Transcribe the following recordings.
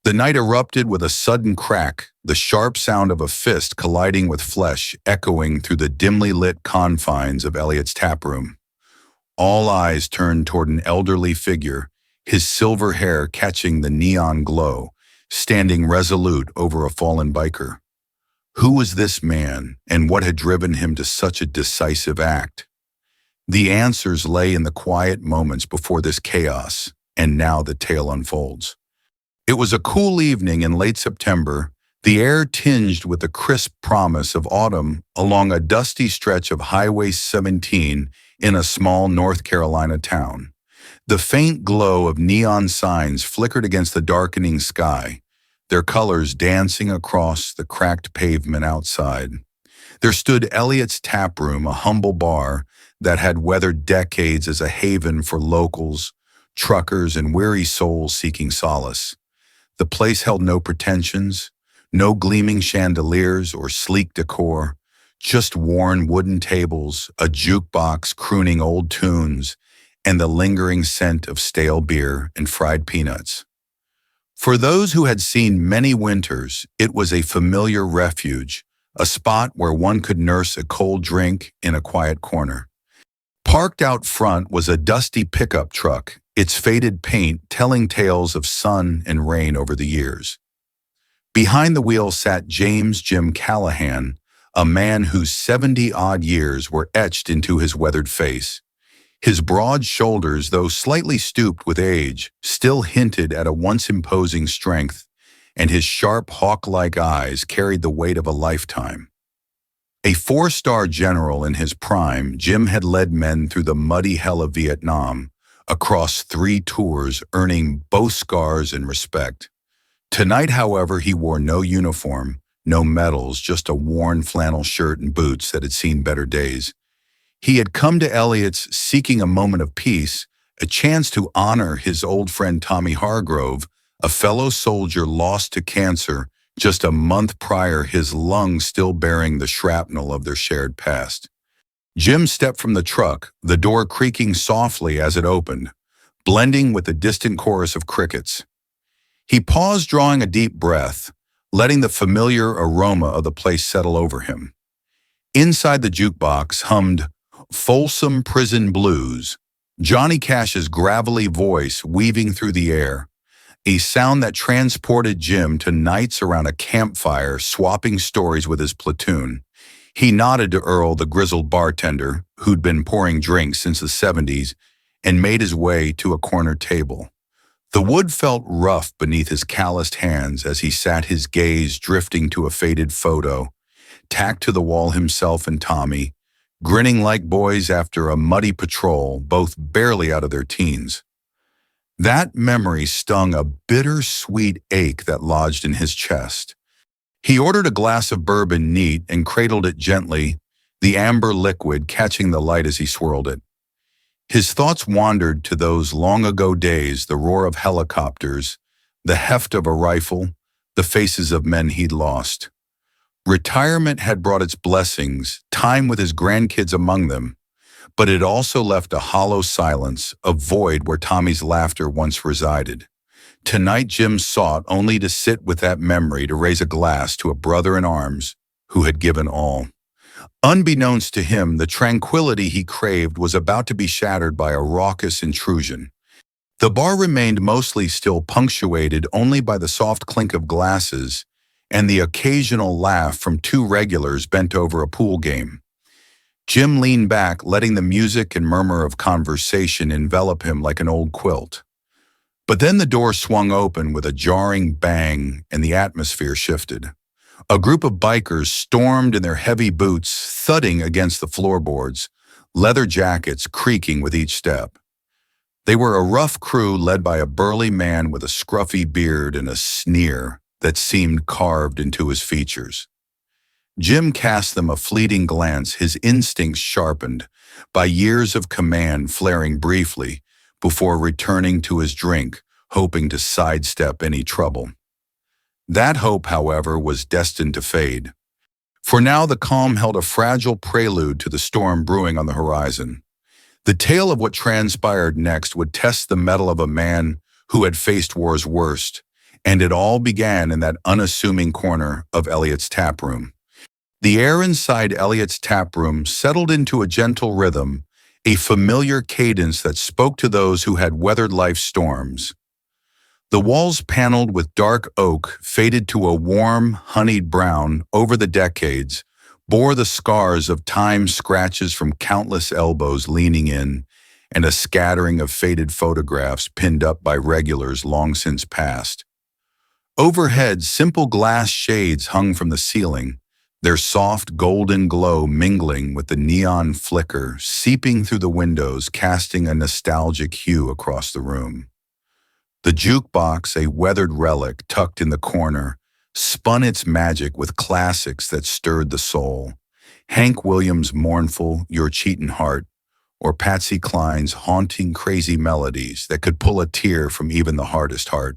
The night erupted with a sudden crack, the sharp sound of a fist colliding with flesh echoing through the dimly lit confines of Elliott's taproom. All eyes turned toward an elderly figure, his silver hair catching the neon glow, standing resolute over a fallen biker. Who was this man, and what had driven him to such a decisive act? The answers lay in the quiet moments before this chaos, and now the tale unfolds. It was a cool evening in late September, the air tinged with the crisp promise of autumn along a dusty stretch of Highway 17 in a small North Carolina town. The faint glow of neon signs flickered against the darkening sky, their colors dancing across the cracked pavement outside. There stood Elliott's Taproom, a humble bar that had weathered decades as a haven for locals, truckers, and weary souls seeking solace. The place held no pretensions, no gleaming chandeliers or sleek decor, just worn wooden tables, a jukebox crooning old tunes, and the lingering scent of stale beer and fried peanuts. For those who had seen many winters, it was a familiar refuge, a spot where one could nurse a cold drink in a quiet corner. Parked out front was a dusty pickup truck, its faded paint telling tales of sun and rain over the years. Behind the wheel sat James "Jim" Callahan, a man whose 70-odd years were etched into his weathered face. His broad shoulders, though slightly stooped with age, still hinted at a once imposing strength, and his sharp hawk-like eyes carried the weight of a lifetime. A 4-star general in his prime, Jim had led men through the muddy hell of Vietnam, across 3 tours, earning both scars and respect. Tonight, however, he wore no uniform, no medals, just a worn flannel shirt and boots that had seen better days. He had come to Elliott's seeking a moment of peace, a chance to honor his old friend Tommy Hargrove, a fellow soldier lost to cancer just a month prior, his lungs still bearing the shrapnel of their shared past. Jim stepped from the truck, the door creaking softly as it opened, blending with the distant chorus of crickets. He paused, drawing a deep breath, letting the familiar aroma of the place settle over him. Inside the jukebox hummed Folsom Prison Blues, Johnny Cash's gravelly voice weaving through the air, a sound that transported Jim to nights around a campfire swapping stories with his platoon. He nodded to Earl, the grizzled bartender, who'd been pouring drinks since the 70s, and made his way to a corner table. The wood felt rough beneath his calloused hands as he sat, his gaze drifting to a faded photo, tacked to the wall himself and Tommy, grinning like boys after a muddy patrol, both barely out of their teens. That memory stung a bitter-sweet ache that lodged in his chest. He ordered a glass of bourbon neat and cradled it gently, the amber liquid catching the light as he swirled it. His thoughts wandered to those long-ago days, the roar of helicopters, the heft of a rifle, the faces of men he'd lost. Retirement had brought its blessings, time with his grandkids among them, but it also left a hollow silence, a void where Tommy's laughter once resided. Tonight Jim sought only to sit with that memory, to raise a glass to a brother in arms who had given all. Unbeknownst to him, the tranquility he craved was about to be shattered by a raucous intrusion. The bar remained mostly still, punctuated only by the soft clink of glasses and the occasional laugh from 2 regulars bent over a pool game. Jim leaned back, letting the music and murmur of conversation envelop him like an old quilt. But then the door swung open with a jarring bang and the atmosphere shifted. A group of bikers stormed in their heavy boots, thudding against the floorboards, leather jackets creaking with each step. They were a rough crew led by a burly man with a scruffy beard and a sneer that seemed carved into his features. Jim cast them a fleeting glance, his instincts sharpened by years of command flaring briefly before returning to his drink, hoping to sidestep any trouble. That hope, however, was destined to fade. For now the calm held a fragile prelude to the storm brewing on the horizon. The tale of what transpired next would test the mettle of a man who had faced war's worst, And it all began in that unassuming corner of Elliott's taproom. The air inside Elliott's taproom settled into a gentle rhythm, a familiar cadence that spoke to those who had weathered life's storms. The walls paneled with dark oak faded to a warm, honeyed brown over the decades, bore the scars of time's scratches from countless elbows leaning in, and a scattering of faded photographs pinned up by regulars long since passed. Overhead, simple glass shades hung from the ceiling, their soft golden glow mingling with the neon flicker seeping through the windows, casting a nostalgic hue across the room. The jukebox, a weathered relic tucked in the corner, spun its magic with classics that stirred the soul. Hank Williams' mournful Your Cheatin' Heart, or Patsy Cline's haunting crazy melodies that could pull a tear from even the hardest heart.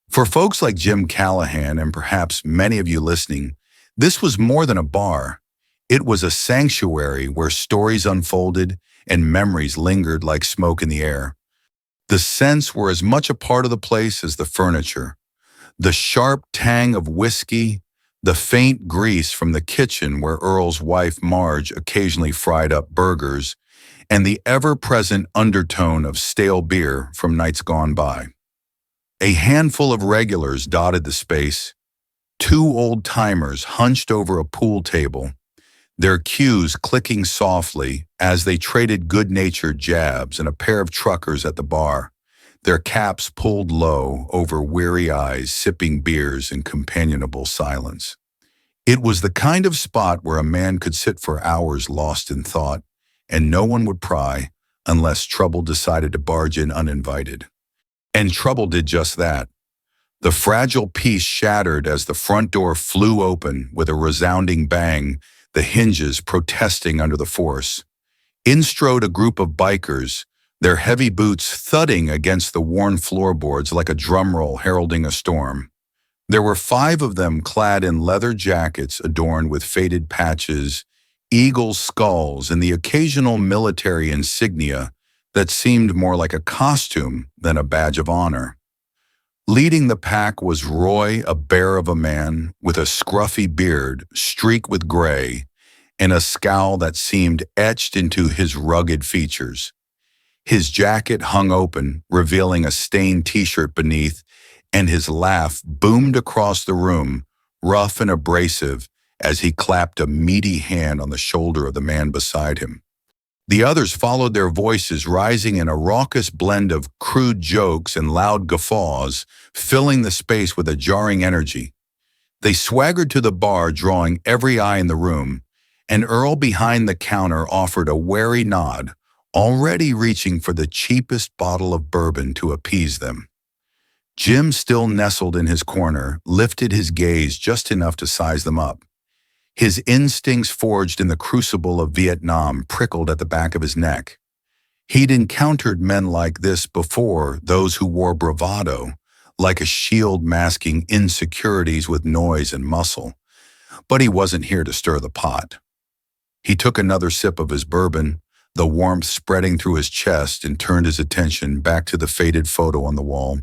For folks like Jim Callahan and perhaps many of you listening, this was more than a bar. It was a sanctuary where stories unfolded and memories lingered like smoke in the air. The scents were as much a part of the place as the furniture. The sharp tang of whiskey, the faint grease from the kitchen where Earl's wife Marge occasionally fried up burgers, and the ever-present undertone of stale beer from nights gone by. A handful of regulars dotted the space, two old-timers hunched over a pool table, their cues clicking softly as they traded good-natured jabs, and a pair of truckers at the bar, their caps pulled low over weary eyes sipping beers in companionable silence. It was the kind of spot where a man could sit for hours lost in thought, and no one would pry unless Trouble decided to barge in uninvited. And Trouble did just that. The fragile piece shattered as the front door flew open with a resounding bang, the hinges protesting under the force. In strode a group of bikers, their heavy boots thudding against the worn floorboards like a drum roll heralding a storm. There were 5 of them clad in leather jackets adorned with faded patches, eagle skulls, and the occasional military insignia that seemed more like a costume than a badge of honor. Leading the pack was Roy, a bear of a man, with a scruffy beard streaked with gray, and a scowl that seemed etched into his rugged features. His jacket hung open, revealing a stained t-shirt beneath, and his laugh boomed across the room, rough and abrasive, as he clapped a meaty hand on the shoulder of the man beside him. The others followed their voices, rising in a raucous blend of crude jokes and loud guffaws, filling the space with a jarring energy. They swaggered to the bar, drawing every eye in the room, and Earl behind the counter offered a wary nod, already reaching for the cheapest bottle of bourbon to appease them. Jim, still nestled in his corner, lifted his gaze just enough to size them up. His instincts forged in the crucible of Vietnam prickled at the back of his neck. He'd encountered men like this before, those who wore bravado, like a shield masking insecurities with noise and muscle. But he wasn't here to stir the pot. He took another sip of his bourbon, the warmth spreading through his chest, and turned his attention back to the faded photo on the wall,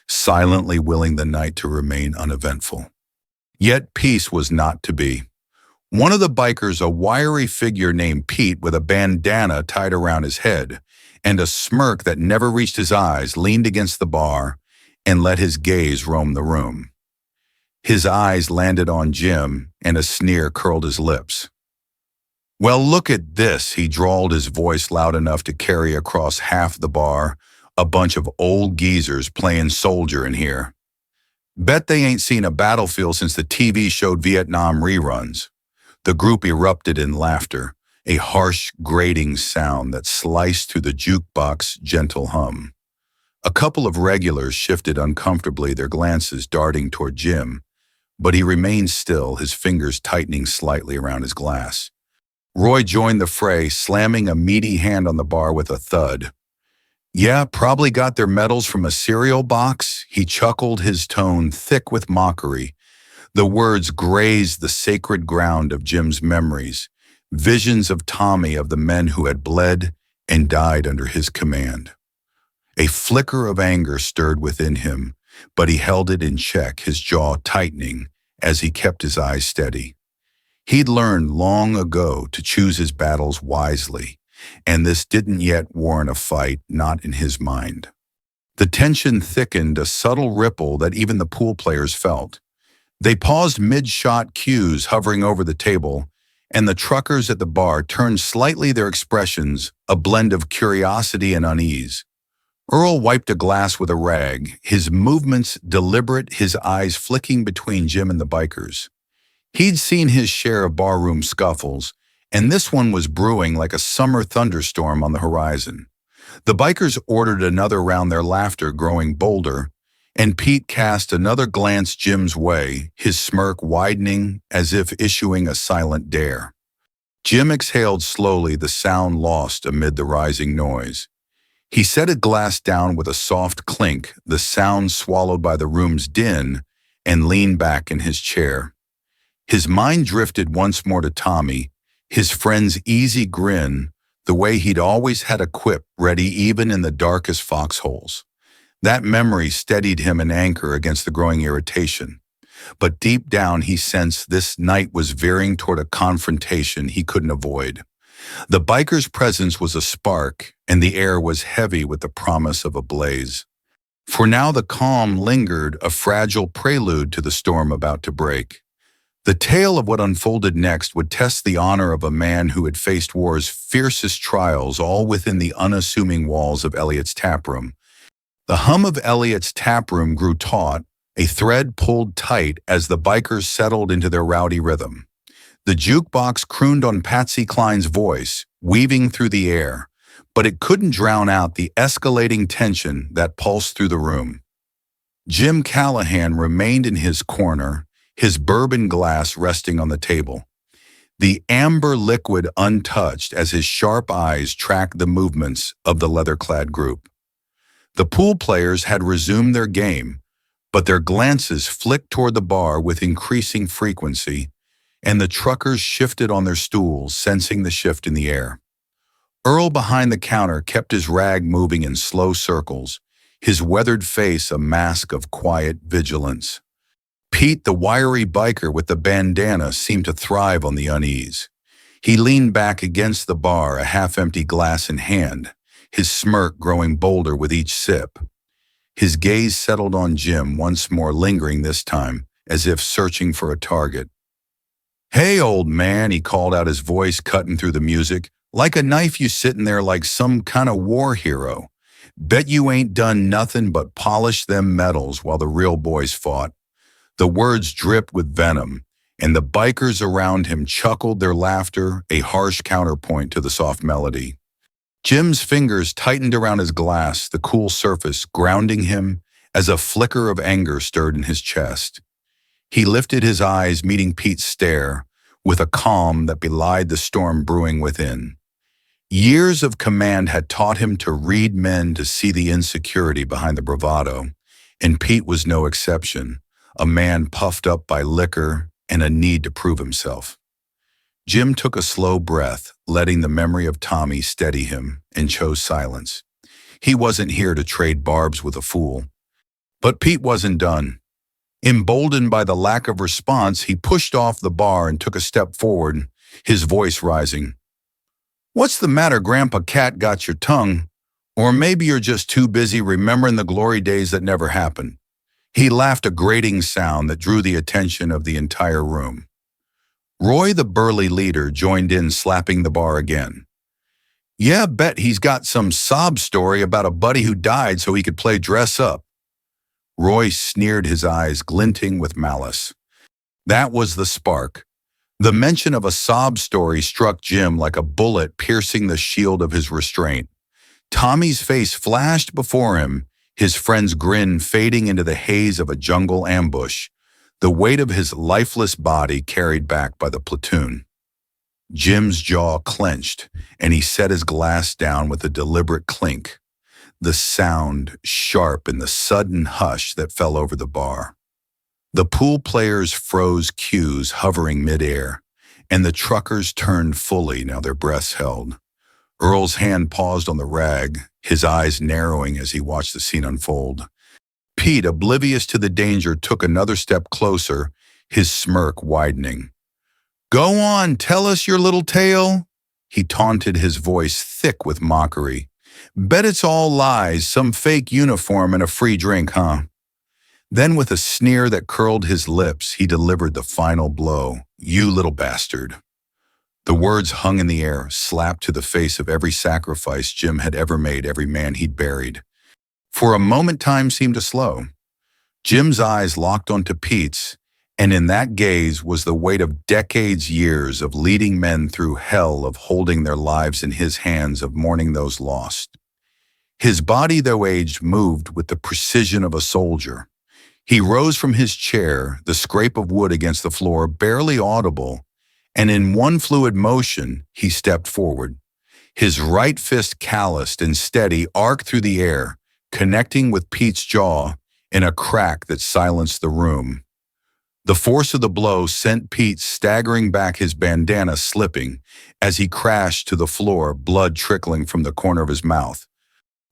silently willing the night to remain uneventful. Yet peace was not to be. One of the bikers, a wiry figure named Pete with a bandana tied around his head and a smirk that never reached his eyes, leaned against the bar and let his gaze roam the room. His eyes landed on Jim, and a sneer curled his lips. "Well, look at this," he drawled, his voice loud enough to carry across half the bar. "A bunch of old geezers playing soldier in here. Bet they ain't seen a battlefield since the TV showed Vietnam reruns." The group erupted in laughter, a harsh, grating sound that sliced through the jukebox's gentle hum. A couple of regulars shifted uncomfortably, their glances darting toward Jim, but he remained still, his fingers tightening slightly around his glass. Roy joined the fray, slamming a meaty hand on the bar with a thud. "Yeah, probably got their medals from a cereal box," he chuckled, his tone thick with mockery. The words grazed the sacred ground of Jim's memories, visions of Tommy, of the men who had bled and died under his command. A flicker of anger stirred within him, but he held it in check, his jaw tightening as he kept his eyes steady. He'd learned long ago to choose his battles wisely, and this didn't yet warrant a fight, not in his mind. The tension thickened, a subtle ripple that even the pool players felt. They paused mid-shot cues hovering over the table, and the truckers at the bar turned slightly, their expressions a blend of curiosity and unease. Earl wiped a glass with a rag, his movements deliberate, his eyes flicking between Jim and the bikers. He'd seen his share of barroom scuffles, and this one was brewing like a summer thunderstorm on the horizon. The bikers ordered another round, their laughter growing bolder, and Pete cast another glance Jim's way, his smirk widening as if issuing a silent dare. Jim exhaled slowly, the sound lost amid the rising noise. He set a glass down with a soft clink, the sound swallowed by the room's din, and leaned back in his chair. His mind drifted once more to Tommy, his friend's easy grin, the way he'd always had a quip ready even in the darkest foxholes. That memory steadied him, an anchor against the growing irritation. But deep down he sensed this night was veering toward a confrontation he couldn't avoid. The biker's presence was a spark, and the air was heavy with the promise of a blaze. For now the calm lingered, a fragile prelude to the storm about to break. The tale of what unfolded next would test the honor of a man who had faced war's fiercest trials, all within the unassuming walls of Elliott's Taproom. The hum of Elliott's Taproom grew taut, a thread pulled tight as the bikers settled into their rowdy rhythm. The jukebox crooned on Patsy Cline's voice, weaving through the air, but it couldn't drown out the escalating tension that pulsed through the room. Jim Callahan remained in his corner, his bourbon glass resting on the table, the amber liquid untouched as his sharp eyes tracked the movements of the leather-clad group. The pool players had resumed their game, but their glances flicked toward the bar with increasing frequency, and the truckers shifted on their stools, sensing the shift in the air. Earl behind the counter kept his rag moving in slow circles, his weathered face a mask of quiet vigilance. Pete, the wiry biker with the bandana, seemed to thrive on the unease. He leaned back against the bar, a half-empty glass in hand, his smirk growing bolder with each sip. His gaze settled on Jim, once more lingering this time, as if searching for a target. "Hey, old man," he called out, his voice cutting through the music. "Like a knife, you sitting there like some kind of war hero. Bet you ain't done nothing but polish them medals while the real boys fought." The words dripped with venom, and the bikers around him chuckled, their laughter a harsh counterpoint to the soft melody. Jim's fingers tightened around his glass, the cool surface grounding him as a flicker of anger stirred in his chest. He lifted his eyes, meeting Pete's stare, with a calm that belied the storm brewing within. Years of command had taught him to read men, to see the insecurity behind the bravado, and Pete was no exception, a man puffed up by liquor and a need to prove himself. Jim took a slow breath, letting the memory of Tommy steady him, and chose silence. He wasn't here to trade barbs with a fool. But Pete wasn't done. Emboldened by the lack of response, he pushed off the bar and took a step forward, his voice rising. "What's the matter, Grandpa Cat? Got your tongue? Or maybe you're just too busy remembering the glory days that never happened." He laughed, a grating sound that drew the attention of the entire room. Roy, the burly leader, joined in, slapping the bar again. "Yeah, bet he's got some sob story about a buddy who died so he could play dress up." Roy sneered, his eyes glinting with malice. That was the spark. The mention of a sob story struck Jim like a bullet piercing the shield of his restraint. Tommy's face flashed before him, his friend's grin fading into the haze of a jungle ambush, the weight of his lifeless body carried back by the platoon. Jim's jaw clenched, and he set his glass down with a deliberate clink, the sound sharp in the sudden hush that fell over the bar. The pool players froze cues, hovering midair, and the truckers turned fully, now their breaths held. Earl's hand paused on the rag, his eyes narrowing as he watched the scene unfold. Pete, oblivious to the danger, took another step closer, his smirk widening. "Go on, tell us your little tale," he taunted, his voice thick with mockery. "Bet it's all lies, some fake uniform and a free drink, huh?" Then, with a sneer that curled his lips, he delivered the final blow. "You little bastard." The words hung in the air, slapped to the face of every sacrifice Jim had ever made, every man he'd buried. For a moment, time seemed to slow. Jim's eyes locked onto Pete's, and in that gaze was the weight of years of leading men through hell, of holding their lives in his hands, of mourning those lost. His body, though aged, moved with the precision of a soldier. He rose from his chair, the scrape of wood against the floor barely audible, and in one fluid motion he stepped forward. His right fist, calloused and steady, arced through the air, connecting with Pete's jaw in a crack that silenced the room. The force of the blow sent Pete staggering back, his bandana slipping as he crashed to the floor, blood trickling from the corner of his mouth.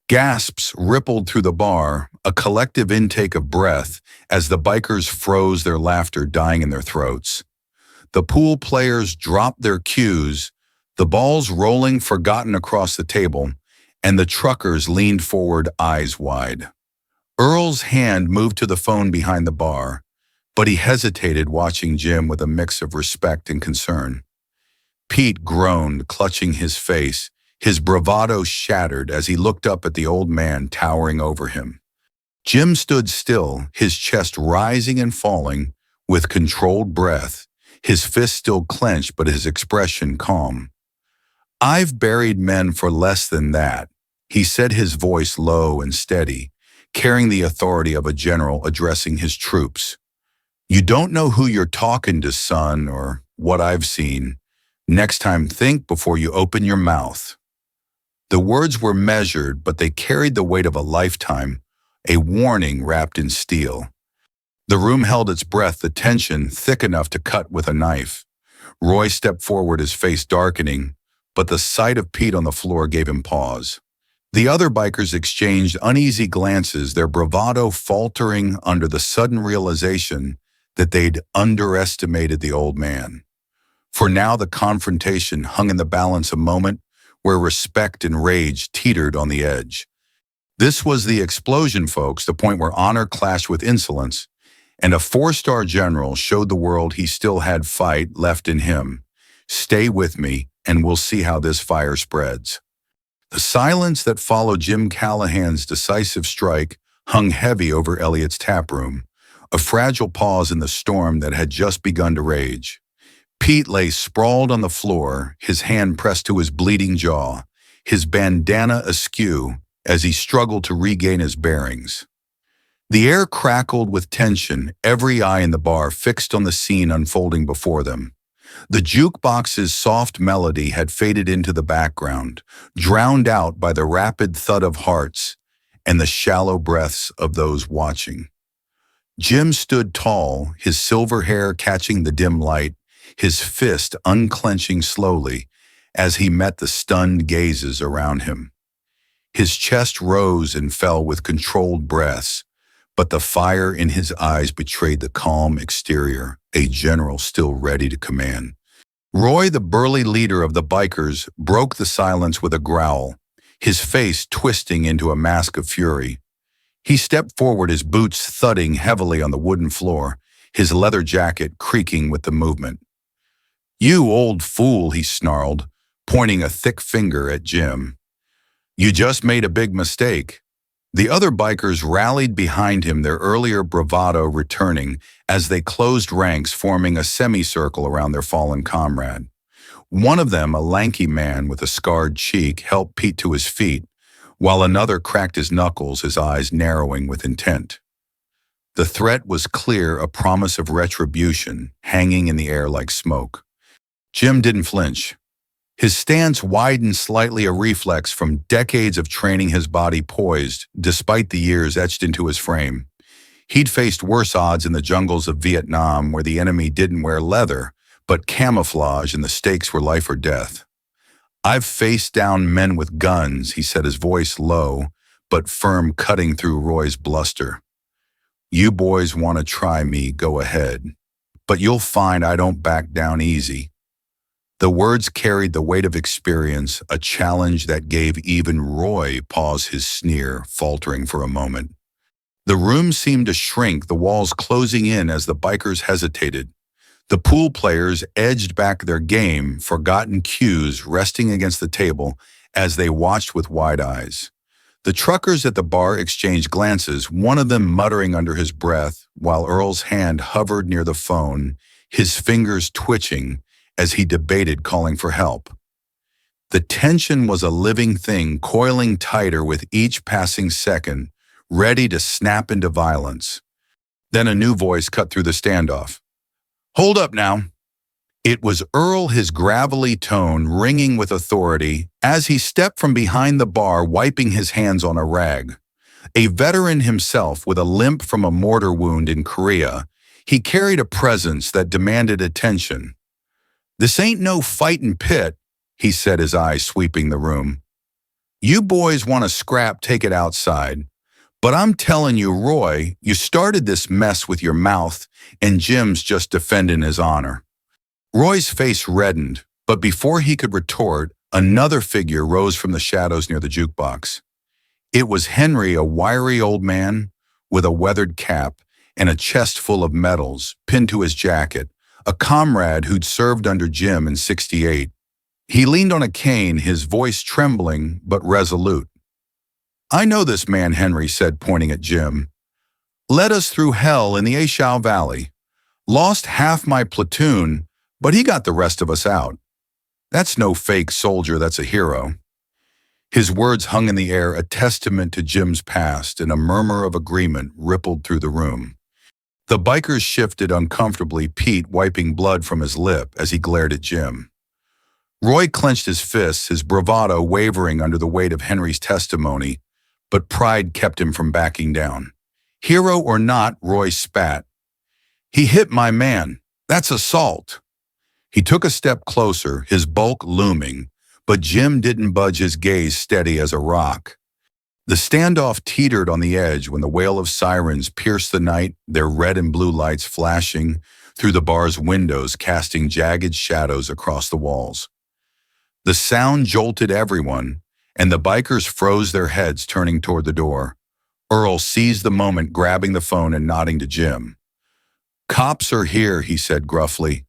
Gasps rippled through the bar, a collective intake of breath as the bikers froze, their laughter dying in their throats. The pool players dropped their cues, the balls rolling forgotten across the table, and the truckers leaned forward, eyes wide. Earl's hand moved to the phone behind the bar, but he hesitated, watching Jim with a mix of respect and concern. Pete groaned, clutching his face, his bravado shattered as he looked up at the old man towering over him. Jim stood still, his chest rising and falling, with controlled breath, his fist still clenched but his expression calm. "I've buried men for less than that," he said, his voice low and steady, carrying the authority of a general addressing his troops. "You don't know who you're talking to, son, or what I've seen. Next time, think before you open your mouth." The words were measured, but they carried the weight of a lifetime, a warning wrapped in steel. The room held its breath, the tension thick enough to cut with a knife. Roy stepped forward, his face darkening, but the sight of Pete on the floor gave him pause. The other bikers exchanged uneasy glances, their bravado faltering under the sudden realization that they'd underestimated the old man. For now the confrontation hung in the balance, a moment where respect and rage teetered on the edge. This was the explosion, folks, the point where honor clashed with insolence, and a four-star general showed the world he still had fight left in him. Stay with me, and we'll see how this fire spreads. The silence that followed Jim Callahan's decisive strike hung heavy over Elliott's taproom, a fragile pause in the storm that had just begun to rage. Pete lay sprawled on the floor, his hand pressed to his bleeding jaw, his bandana askew as he struggled to regain his bearings. The air crackled with tension, every eye in the bar fixed on the scene unfolding before them. The jukebox's soft melody had faded into the background, drowned out by the rapid thud of hearts and the shallow breaths of those watching. Jim stood tall, his silver hair catching the dim light, his fist unclenching slowly as he met the stunned gazes around him. His chest rose and fell with controlled breaths, but the fire in his eyes betrayed the calm exterior, a general still ready to command. Roy, the burly leader of the bikers, broke the silence with a growl, his face twisting into a mask of fury. He stepped forward, his boots thudding heavily on the wooden floor, his leather jacket creaking with the movement. "You old fool," he snarled, pointing a thick finger at Jim. "You just made a big mistake." The other bikers rallied behind him, their earlier bravado returning as they closed ranks, forming a semicircle around their fallen comrade. One of them, a lanky man with a scarred cheek, helped Pete to his feet, while another cracked his knuckles, his eyes narrowing with intent. The threat was clear, a promise of retribution hanging in the air like smoke. Jim didn't flinch. His stance widened slightly, a reflex from decades of training, his body poised, despite the years etched into his frame. He'd faced worse odds in the jungles of Vietnam, where the enemy didn't wear leather, but camouflage, and the stakes were life or death. "I've faced down men with guns," he said, his voice low, but firm, cutting through Roy's bluster. You boys want to try me, go ahead. But you'll find I don't back down easy. The words carried the weight of experience, a challenge that gave even Roy pause his sneer, faltering for a moment. The room seemed to shrink, the walls closing in as the bikers hesitated. The pool players edged back their game, forgotten cues resting against the table as they watched with wide eyes. The truckers at the bar exchanged glances, one of them muttering under his breath, while Earl's hand hovered near the phone, his fingers twitching as he debated calling for help. The tension was a living thing, coiling tighter with each passing second, ready to snap into violence. Then a new voice cut through the standoff. "Hold up now." It was Earl, his gravelly tone ringing with authority as he stepped from behind the bar, wiping his hands on a rag. A veteran himself with a limp from a mortar wound in Korea, he carried a presence that demanded attention. "This ain't no fightin' pit," he said, his eyes sweeping the room. "You boys want to scrap, take it outside. But I'm telling you, Roy, you started this mess with your mouth, and Jim's just defending his honor." Roy's face reddened, but before he could retort, another figure rose from the shadows near the jukebox. It was Henry, a wiry old man with a weathered cap and a chest full of medals pinned to his jacket, a comrade who'd served under Jim in '68. He leaned on a cane, his voice trembling but resolute. "I know this man," Henry said, pointing at Jim. "Led us through hell in the Ashau Valley. Lost half my platoon, but he got the rest of us out. That's no fake soldier, that's a hero." His words hung in the air, a testament to Jim's past, and a murmur of agreement rippled through the room. The bikers shifted uncomfortably, Pete wiping blood from his lip as he glared at Jim. Roy clenched his fists, his bravado wavering under the weight of Henry's testimony, but pride kept him from backing down. "Hero or not," Roy spat. "He hit my man. That's assault." He took a step closer, his bulk looming, but Jim didn't budge, his gaze steady as a rock. The standoff teetered on the edge when the wail of sirens pierced the night, their red and blue lights flashing through the bar's windows, casting jagged shadows across the walls. The sound jolted everyone, and the bikers froze their heads, turning toward the door. Earl seized the moment, grabbing the phone and nodding to Jim. "Cops are here," he said gruffly.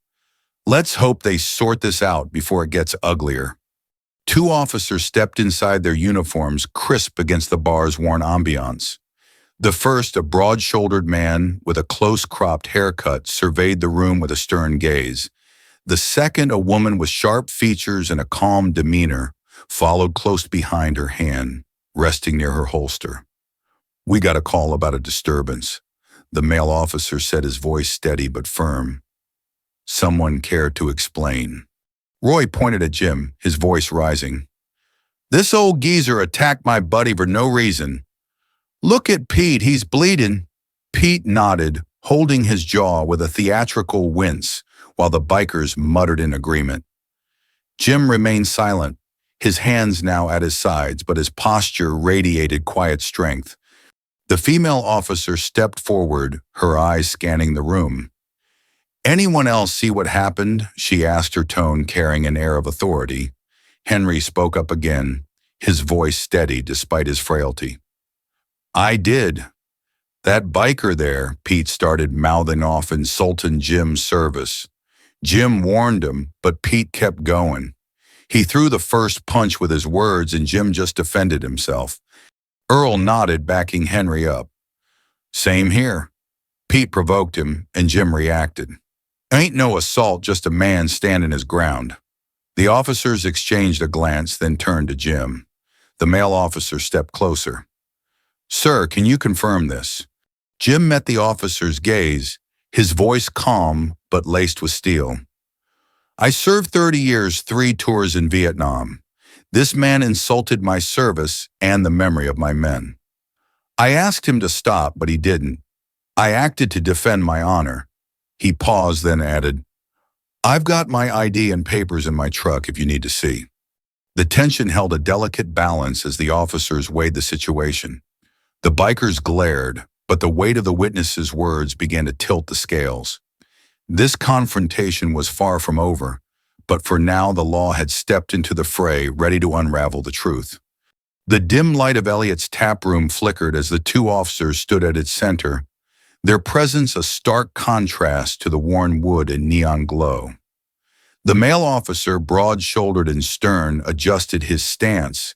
"Let's hope they sort this out before it gets uglier." Two officers stepped inside, their uniforms crisp against the bar's worn ambiance. The first, a broad-shouldered man with a close-cropped haircut, surveyed the room with a stern gaze. The second, a woman with sharp features and a calm demeanor, followed close behind, her hand resting near her holster. "We got a call about a disturbance," the male officer said, his voice steady but firm. "Someone care to explain?" Roy pointed at Jim, his voice rising. "This old geezer attacked my buddy for no reason. Look at Pete, he's bleeding." Pete nodded, holding his jaw with a theatrical wince, while the bikers muttered in agreement. Jim remained silent, his hands now at his sides, but his posture radiated quiet strength. The female officer stepped forward, her eyes scanning the room. "Anyone else see what happened?" she asked, her tone carrying an air of authority. Henry spoke up again, his voice steady despite his frailty. "I did. That biker there," Pete started, mouthing off insulting Jim's service. Jim warned him, but Pete kept going. He threw the first punch with his words, and Jim just defended himself. Earl nodded, backing Henry up. "Same here." Pete provoked him, and Jim reacted. "Ain't no assault, just a man standing his ground." The officers exchanged a glance, then turned to Jim. The male officer stepped closer. "Sir, can you confirm this?" Jim met the officer's gaze, his voice calm but laced with steel. "I served 30 years, 3 tours in Vietnam. This man insulted my service and the memory of my men. I asked him to stop, but he didn't. I acted to defend my honor." He paused, then added, "I've got my ID and papers in my truck if you need to see." The tension held a delicate balance as the officers weighed the situation. The bikers glared, but the weight of the witness's words began to tilt the scales. This confrontation was far from over, but for now the law had stepped into the fray, ready to unravel the truth. The dim light of Elliott's taproom flickered as the two officers stood at its center, their presence a stark contrast to the worn wood and neon glow. The male officer, broad-shouldered and stern, adjusted his stance,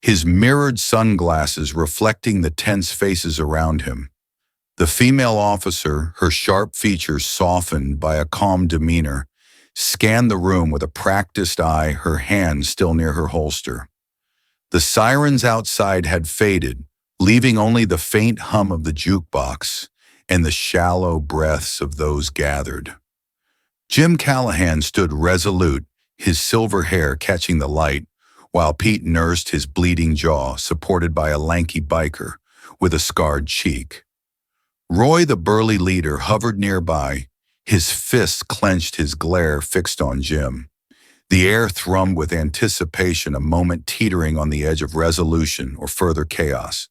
his mirrored sunglasses reflecting the tense faces around him. The female officer, her sharp features softened by a calm demeanor, scanned the room with a practiced eye, her hand still near her holster. The sirens outside had faded, leaving only the faint hum of the jukebox and the shallow breaths of those gathered. Jim Callahan stood resolute, his silver hair catching the light, while Pete nursed his bleeding jaw, supported by a lanky biker with a scarred cheek. Roy, the burly leader, hovered nearby, his fists clenched, his glare fixed on Jim. The air thrummed with anticipation, a moment teetering on the edge of resolution or further chaos.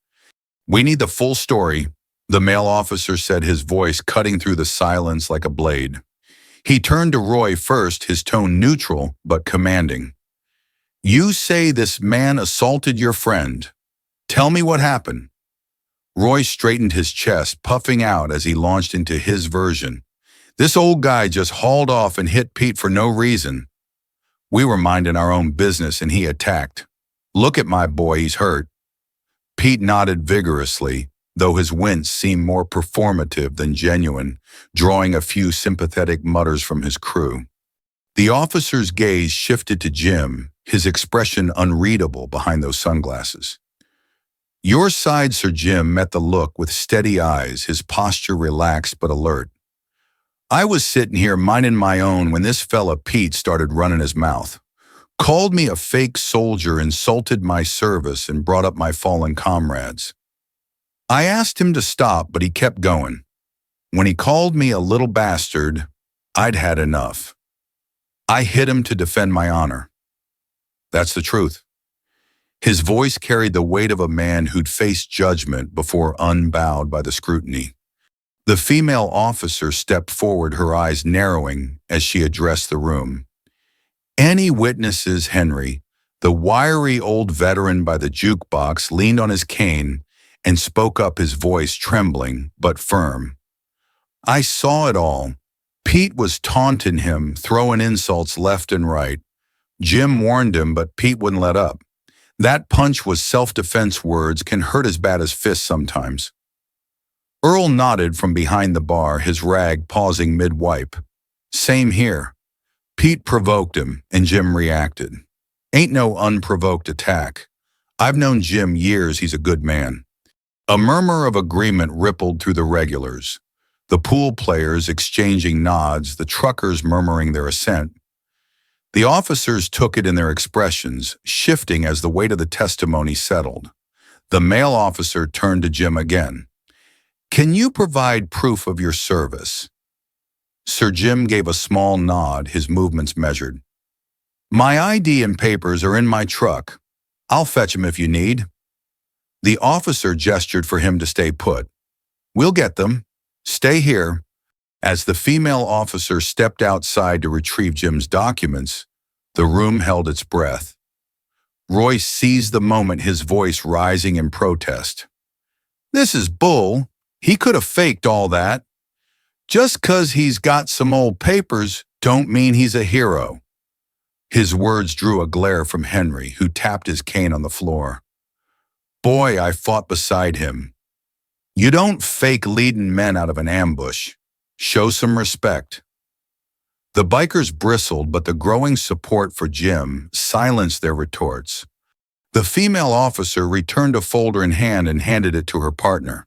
"We need the full story," the male officer said, his voice cutting through the silence like a blade. He turned to Roy first, his tone neutral but commanding. "You say this man assaulted your friend. Tell me what happened." Roy straightened his chest, puffing out as he launched into his version. "This old guy just hauled off and hit Pete for no reason. We were minding our own business and he attacked. Look at my boy, he's hurt." Pete nodded vigorously, though his wince seemed more performative than genuine, drawing a few sympathetic mutters from his crew. The officer's gaze shifted to Jim, his expression unreadable behind those sunglasses. "Your side, Sir Jim," met the look with steady eyes, his posture relaxed but alert. "I was sitting here minding my own when this fella Pete started running his mouth. Called me a fake soldier, insulted my service, and brought up my fallen comrades. I asked him to stop, but he kept going. When he called me a little bastard, I'd had enough. I hit him to defend my honor. That's the truth." His voice carried the weight of a man who'd faced judgment before, unbowed by the scrutiny. The female officer stepped forward, her eyes narrowing as she addressed the room. "Any witnesses?" Henry, the wiry old veteran by the jukebox, leaned on his cane and spoke up, his voice trembling but firm. "I saw it all. Pete was taunting him, throwing insults left and right. Jim warned him, but Pete wouldn't let up. That punch was self-defense. Words can hurt as bad as fists sometimes." Earl nodded from behind the bar, his rag pausing mid-wipe. "Same here. Pete provoked him, and Jim reacted. Ain't no unprovoked attack. I've known Jim years, he's a good man." A murmur of agreement rippled through the regulars, the pool players exchanging nods, the truckers murmuring their assent. The officers took it in their expressions, shifting as the weight of the testimony settled. The male officer turned to Jim again. "Can you provide proof of your service?" Sir Jim gave a small nod, his movements measured. "My ID and papers are in my truck. I'll fetch 'em if you need." The officer gestured for him to stay put. "We'll get them. Stay here." As the female officer stepped outside to retrieve Jim's documents, the room held its breath. Roy seized the moment, his voice rising in protest. "This is bull. He could have faked all that. Just 'cause he's got some old papers don't mean he's a hero." His words drew a glare from Henry, who tapped his cane on the floor. "Boy, I fought beside him. You don't fake leading men out of an ambush. Show some respect." The bikers bristled, but the growing support for Jim silenced their retorts. The female officer returned a folder in hand and handed it to her partner.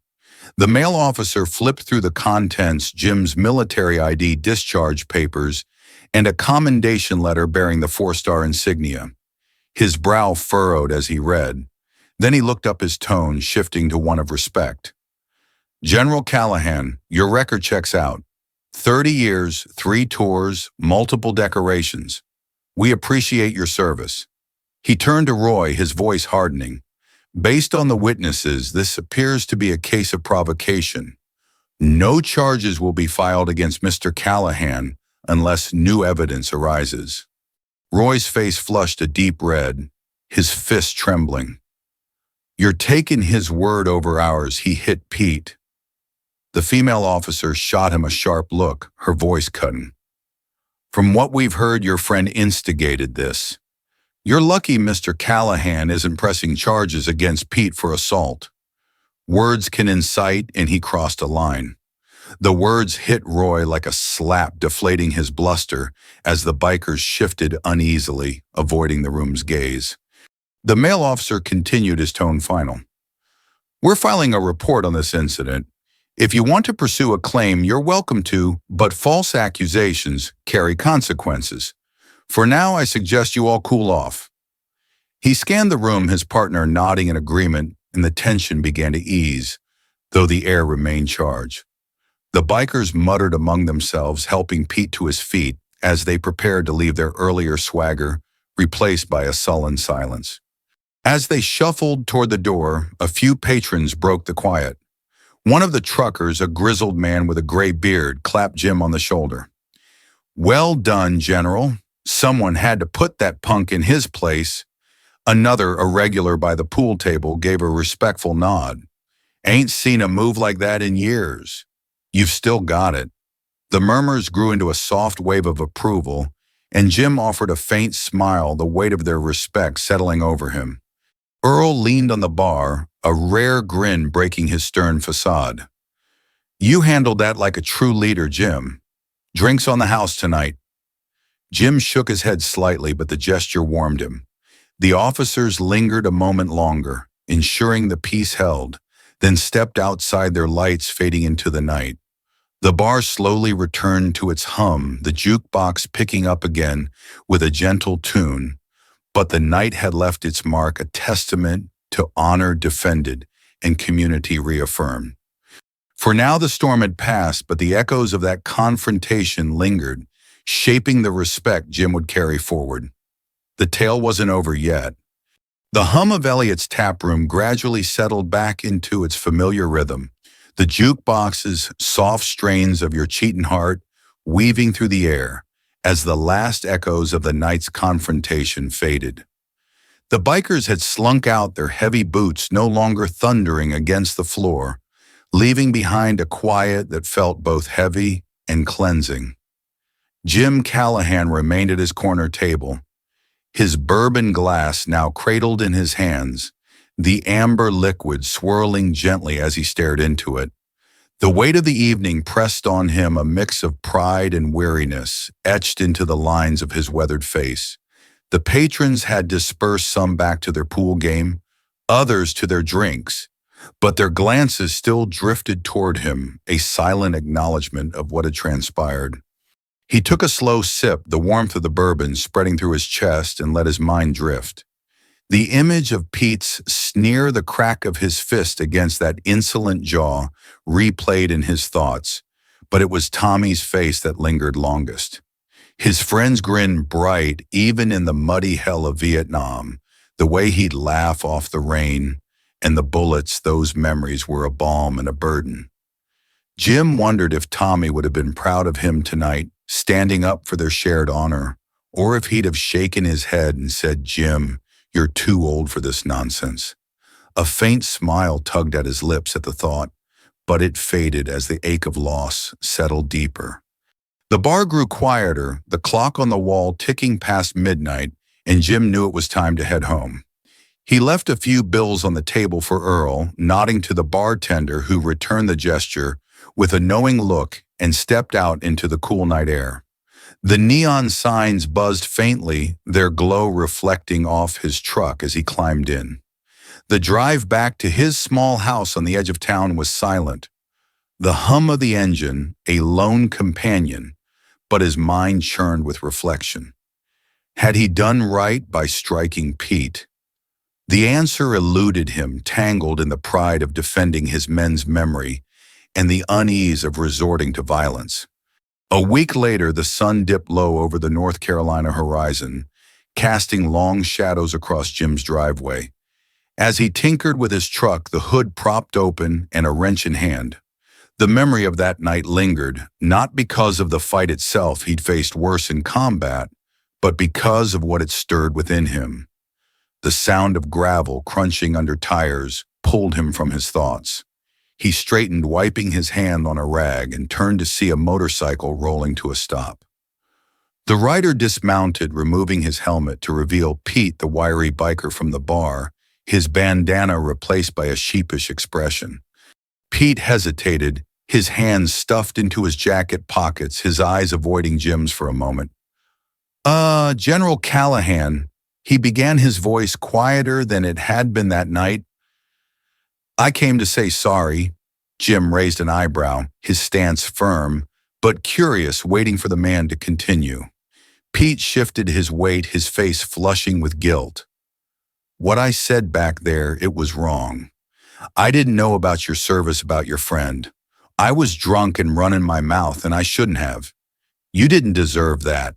The male officer flipped through the contents, Jim's military ID, discharge papers, and a commendation letter bearing the 4-star insignia. His brow furrowed as he read. Then he looked up, his tone shifting to one of respect. "General Callahan, your record checks out. 30 years, 3 tours, multiple decorations. We appreciate your service." He turned to Roy, his voice hardening. Based on the witnesses, this appears to be a case of provocation. No charges will be filed against Mr. Callahan unless new evidence arises. Roy's face flushed a deep red, his fist trembling. You're taking his word over ours, he hit Pete. The female officer shot him a sharp look, her voice cutting. From what we've heard, your friend instigated this. You're lucky Mr. Callahan isn't pressing charges against Pete for assault. Words can incite, and he crossed a line. The words hit Roy like a slap, deflating his bluster as the bikers shifted uneasily, avoiding the room's gaze. The male officer continued, his tone final. We're filing a report on this incident. If you want to pursue a claim, you're welcome to, but false accusations carry consequences. For now, I suggest you all cool off. He scanned the room, his partner nodding in agreement, and the tension began to ease, though the air remained charged. The bikers muttered among themselves, helping Pete to his feet as they prepared to leave their earlier swagger, replaced by a sullen silence. As they shuffled toward the door, a few patrons broke the quiet. One of the truckers, a grizzled man with a gray beard, clapped Jim on the shoulder. Well done, General. Someone had to put that punk in his place. Another, a regular by the pool table, gave a respectful nod. Ain't seen a move like that in years. You've still got it. The murmurs grew into a soft wave of approval, and Jim offered a faint smile, the weight of their respect settling over him. Earl leaned on the bar, a rare grin breaking his stern facade. You handled that like a true leader, Jim. Drinks on the house tonight. Jim shook his head slightly, but the gesture warmed him. The officers lingered a moment longer, ensuring the peace held, then stepped outside, their lights fading into the night. The bar slowly returned to its hum, the jukebox picking up again with a gentle tune, but the night had left its mark, a testament to honor defended and community reaffirmed. For now the storm had passed, but the echoes of that confrontation lingered, shaping the respect Jim would carry forward. The tale wasn't over yet. The hum of Elliott's Taproom gradually settled back into its familiar rhythm, the jukebox's soft strains of Your Cheatin' Heart weaving through the air as the last echoes of the night's confrontation faded. The bikers had slunk out, their heavy boots no longer thundering against the floor, leaving behind a quiet that felt both heavy and cleansing. Jim Callahan remained at his corner table, his bourbon glass now cradled in his hands, the amber liquid swirling gently as he stared into it. The weight of the evening pressed on him, a mix of pride and weariness, etched into the lines of his weathered face. The patrons had dispersed, some back to their pool game, others to their drinks, but their glances still drifted toward him, a silent acknowledgement of what had transpired. He took a slow sip, the warmth of the bourbon spreading through his chest, and let his mind drift. The image of Pete's sneer, the crack of his fist against that insolent jaw, replayed in his thoughts, but it was Tommy's face that lingered longest. His friend's grin bright, even in the muddy hell of Vietnam, the way he'd laugh off the rain, and the bullets, those memories were a balm and a burden. Jim wondered if Tommy would have been proud of him tonight, standing up for their shared honor, or if he'd have shaken his head and said, Jim, you're too old for this nonsense. A faint smile tugged at his lips at the thought, but it faded as the ache of loss settled deeper. The bar grew quieter, the clock on the wall ticking past midnight, and Jim knew it was time to head home. He left a few bills on the table for Earl, nodding to the bartender who returned the gesture with a knowing look and stepped out into the cool night air. The neon signs buzzed faintly, their glow reflecting off his truck as he climbed in. The drive back to his small house on the edge of town was silent. The hum of the engine, a lone companion, but his mind churned with reflection. Had he done right by striking Pete? The answer eluded him, tangled in the pride of defending his men's memory and the unease of resorting to violence. A week later, the sun dipped low over the North Carolina horizon, casting long shadows across Jim's driveway. As he tinkered with his truck, the hood propped open and a wrench in hand. The memory of that night lingered, not because of the fight itself he'd faced worse in combat, but because of what it stirred within him. The sound of gravel crunching under tires pulled him from his thoughts. He straightened, wiping his hand on a rag, and turned to see a motorcycle rolling to a stop. The rider dismounted, removing his helmet to reveal Pete, the wiry biker from the bar, his bandana replaced by a sheepish expression. Pete hesitated, his hands stuffed into his jacket pockets, his eyes avoiding Jim's for a moment. General Callahan," he began, his voice quieter than it had been that night. "I came to say sorry." Jim raised an eyebrow, his stance firm, but curious, waiting for the man to continue. Pete shifted his weight, his face flushing with guilt. "What I said back there, it was wrong. I didn't know about your service, about your friend. I was drunk and running my mouth, and I shouldn't have. You didn't deserve that."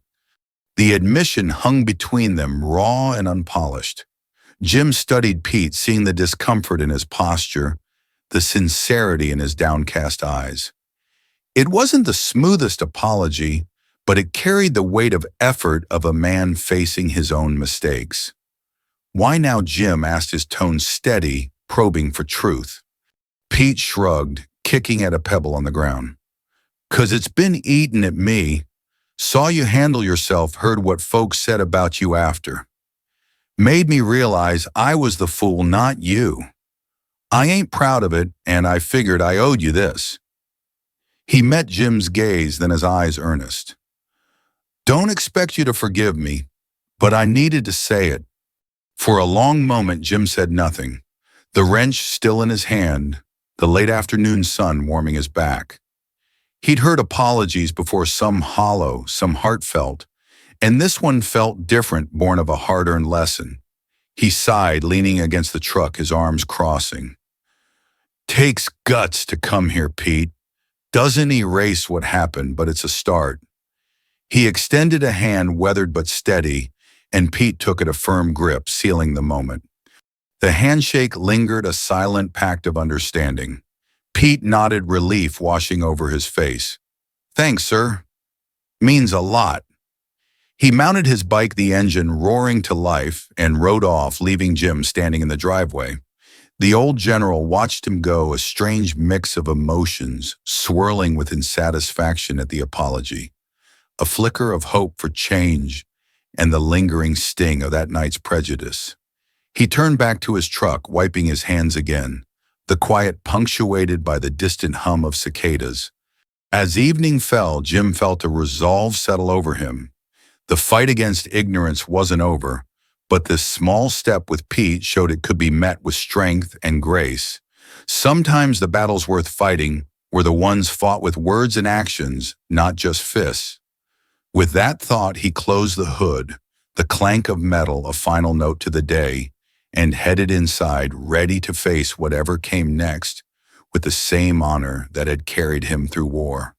The admission hung between them, raw and unpolished. Jim studied Pete, seeing the discomfort in his posture, the sincerity in his downcast eyes. It wasn't the smoothest apology, but it carried the weight of effort of a man facing his own mistakes. "Why now, Jim?" asked, his tone steady, probing for truth. Pete shrugged, kicking at a pebble on the ground. "'Cause it's been eating at me. Saw you handle yourself, heard what folks said about you after. Made me realize I was the fool, not you. I ain't proud of it, and I figured I owed you this." He met Jim's gaze, then his eyes earnest. "Don't expect you to forgive me, but I needed to say it." For a long moment, Jim said nothing, the wrench still in his hand, the late afternoon sun warming his back. He'd heard apologies before, some hollow, some heartfelt, and this one felt different, born of a hard-earned lesson. He sighed, leaning against the truck, his arms crossing. "Takes guts to come here, Pete. Doesn't erase what happened, but it's a start." He extended a hand, weathered but steady, and Pete took it, a firm grip, sealing the moment. The handshake lingered, a silent pact of understanding. Pete nodded, relief washing over his face. "Thanks, sir. Means a lot." He mounted his bike, the engine roaring to life, and rode off, leaving Jim standing in the driveway. The old general watched him go, a strange mix of emotions swirling with insatisfaction at the apology, a flicker of hope for change, and the lingering sting of that night's prejudice. He turned back to his truck, wiping his hands again, the quiet punctuated by the distant hum of cicadas. As evening fell, Jim felt a resolve settle over him. The fight against ignorance wasn't over, but this small step with Pete showed it could be met with strength and grace. Sometimes the battles worth fighting were the ones fought with words and actions, not just fists. With that thought, he closed the hood, the clank of metal a final note to the day, and headed inside, ready to face whatever came next with the same honor that had carried him through war.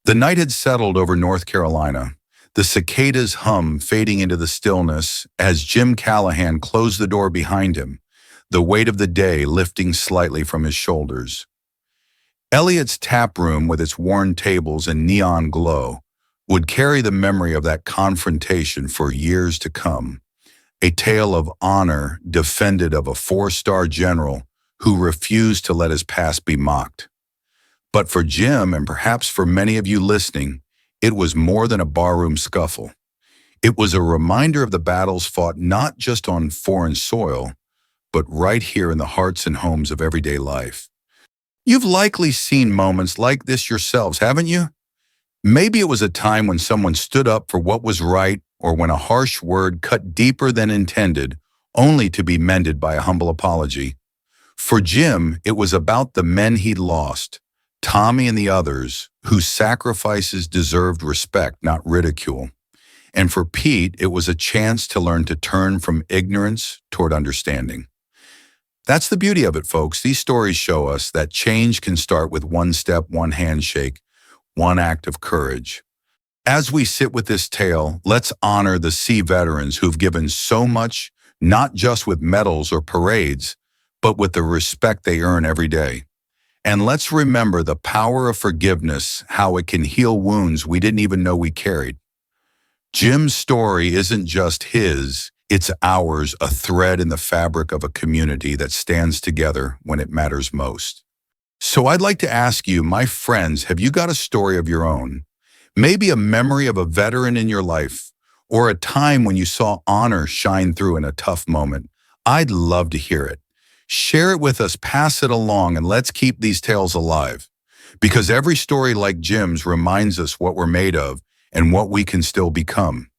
The night had settled over North Carolina, the cicadas' hum fading into the stillness as Jim Callahan closed the door behind him, the weight of the day lifting slightly from his shoulders. Elliott's Taproom, with its worn tables and neon glow, would carry the memory of that confrontation for years to come. A tale of honor defended, of a 4-star general who refused to let his past be mocked. But for Jim, and perhaps for many of you listening, it was more than a barroom scuffle. It was a reminder of the battles fought not just on foreign soil, but right here in the hearts and homes of everyday life. You've likely seen moments like this yourselves, haven't you? Maybe it was a time when someone stood up for what was right, or when a harsh word cut deeper than intended, only to be mended by a humble apology. For Jim, it was about the men he'd lost, Tommy and the others, whose sacrifices deserved respect, not ridicule. And for Pete, it was a chance to learn to turn from ignorance toward understanding. That's the beauty of it, folks. These stories show us that change can start with one step, one handshake, one act of courage. As we sit with this tale, let's honor the sea veterans who've given so much not just with medals or parades, but with the respect they earn every day. And let's remember the power of forgiveness, how it can heal wounds we didn't even know we carried. Jim's story isn't just his, it's ours, a thread in the fabric of a community that stands together when it matters most. So I'd like to ask you, my friends, have you got a story of your own? Maybe a memory of a veteran in your life, or a time when you saw honor shine through in a tough moment. I'd love to hear it. Share it with us, pass it along, and let's keep these tales alive. Because every story like Jim's reminds us what we're made of and what we can still become.